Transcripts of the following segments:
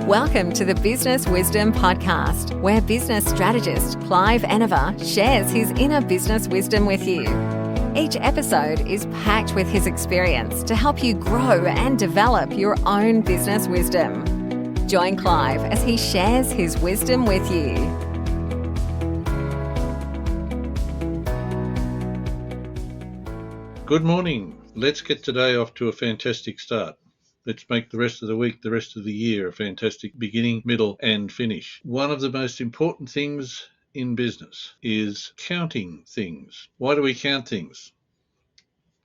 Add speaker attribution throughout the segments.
Speaker 1: Welcome to the Business Wisdom Podcast, where business strategist Clive Enever shares his inner business wisdom with you. Each episode is packed with his experience to help you grow and develop your own business wisdom. Join Clive as he shares his wisdom with you.
Speaker 2: Good morning. Let's get today off to a fantastic start. Let's make the rest of the week, the rest of the year, a fantastic beginning, middle, and finish. One of the most important things in business is counting things. Why do we count things?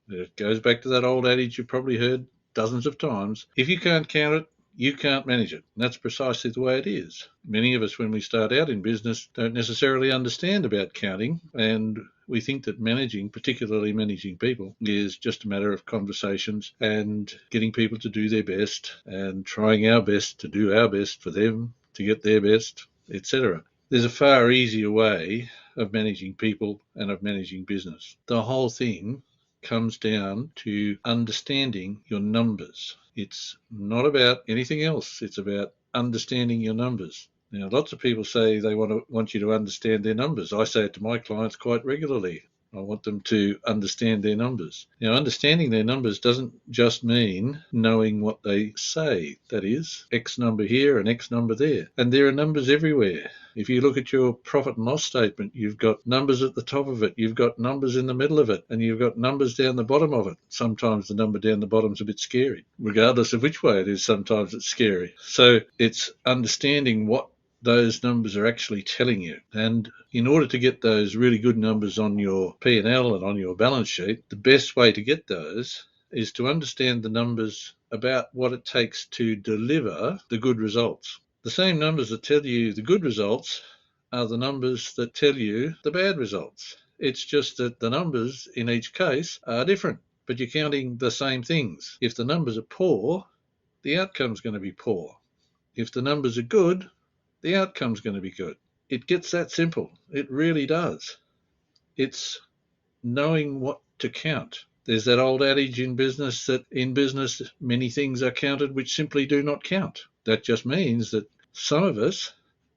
Speaker 2: It goes back to that old adage you've probably heard dozens of times. If you can't count it, you can't manage it. And that's precisely the way it is. Many of us, when we start out in business, don't necessarily understand about counting, and we think that managing, particularly managing people, is just a matter of conversations and getting people to do their best and trying our best to do our best for them to get their best, etc. There's a far easier way of managing people and of managing business. The whole thing comes down to understanding your numbers. It's not about anything else. It's about understanding your numbers. Now, lots of people say they want you to understand their numbers. I say it to my clients quite regularly. I want them to understand their numbers. Now, understanding their numbers doesn't just mean knowing what they say. That is, X number here and X number there. And there are numbers everywhere. If you look at your profit and loss statement, you've got numbers at the top of it, you've got numbers in the middle of it, and you've got numbers down the bottom of it. Sometimes the number down the bottom's a bit scary. Regardless of which way it is, sometimes it's scary. So it's understanding what those numbers are actually telling you. And in order to get those really good numbers on your P&L and on your balance sheet, the best way to get those is to understand the numbers about what it takes to deliver the good results. The same numbers that tell you the good results are the numbers that tell you the bad results. It's just that the numbers in each case are different, but you're counting the same things. If the numbers are poor, the outcome's going to be poor. If the numbers are good, the outcome's going to be good. It gets that simple. It really does. It's knowing what to count. There's that old adage in business that in business many things are counted which simply do not count. That just means that some of us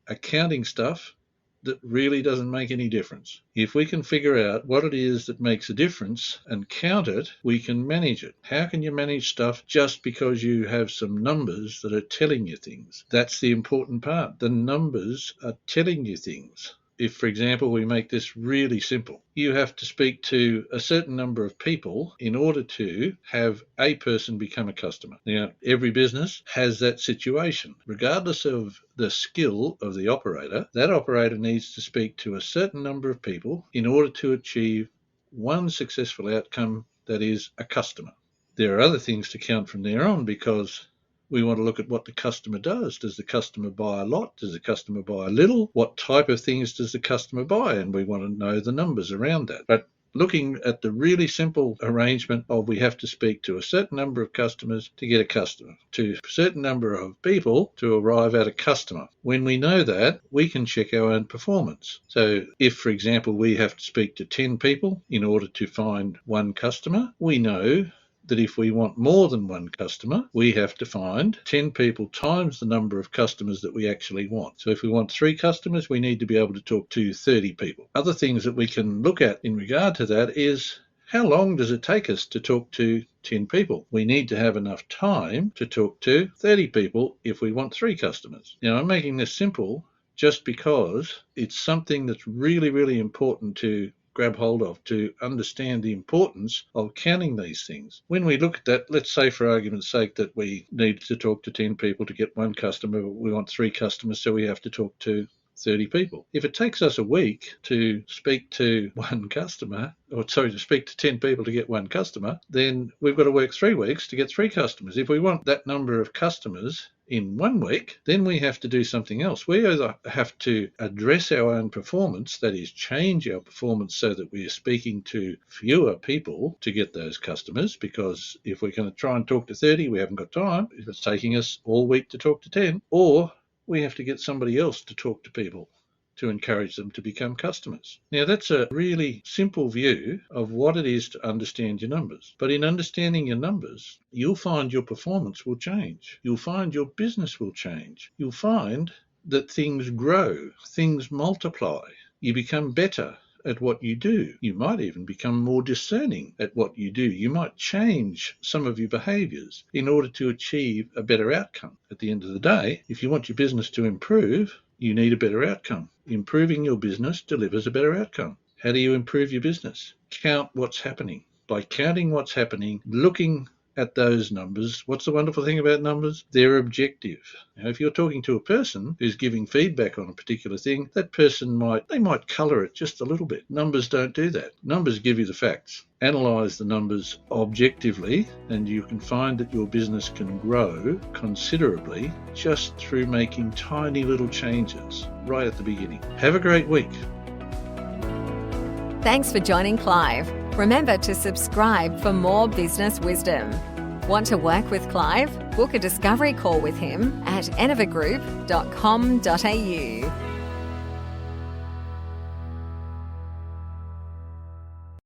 Speaker 2: are counting stuff that really doesn't make any difference. If we can figure out what it is that makes a difference and count it, we can manage it. How can you manage stuff just because you have some numbers that are telling you things? That's the important part. The numbers are telling you things. If, for example, we make this really simple, you have to speak to a certain number of people in order to have a person become a customer. Now, every business has that situation. Regardless of the skill of the operator, that operator needs to speak to a certain number of people in order to achieve one successful outcome, that is, a customer. There are other things to count from there on because we want to look at what the customer does. Does the customer buy a lot? Does the customer buy a little? What type of things does the customer buy? And we want to know the numbers around that. But looking at the really simple arrangement of we have to speak to a certain number of customers to get a customer, to a certain number of people to arrive at a customer. When we know that, we can check our own performance. So if, for example, we have to speak to 10 people in order to find one customer, we know that if we want more than one customer, we have to find 10 people times the number of customers that we actually want. So if we want 3 customers, we need to be able to talk to 30 people. Other things that we can look at in regard to that is how long does it take us to talk to 10 people? We need to have enough time to talk to 30 people if we want 3 customers. Now, I'm making this simple just because it's something that's really, really important to grab hold of, to understand the importance of counting these things. When we look at that, let's say for argument's sake that we need to talk to 10 people to get one customer, but we want 3 customers, so we have to talk to 30 people. If it takes us a week to speak to to speak to 10 people to get one customer, then we've got to work 3 weeks to get 3 customers. If we want that number of customers in 1 week, then we have to do something else. We either have to address our own performance, that is, change our performance so that we are speaking to fewer people to get those customers, because if we're going to try and talk to 30, we haven't got time. If it's taking us all week to talk to 10, or we have to get somebody else to talk to people to encourage them to become customers. Now, that's a really simple view of what it is to understand your numbers. But in understanding your numbers, you'll find your performance will change. You'll find your business will change. You'll find that things grow, things multiply. You become better at what you do. You might even become more discerning at what you do. You might change some of your behaviours in order to achieve a better outcome. At the end of the day, if you want your business to improve, you need a better outcome. Improving your business delivers a better outcome. How do you improve your business? Count what's happening. By counting what's happening, looking at those numbers. What's the wonderful thing about numbers? They're objective. Now, if you're talking to a person who's giving feedback on a particular thing, that person might colour it just a little bit. Numbers don't do that. Numbers give you the facts. Analyse the numbers objectively, and you can find that your business can grow considerably just through making tiny little changes right at the beginning. Have a great week.
Speaker 1: Thanks for joining Clive. Remember to subscribe for more business wisdom. Want to work with Clive? Book a discovery call with him at enovagroup.com.au.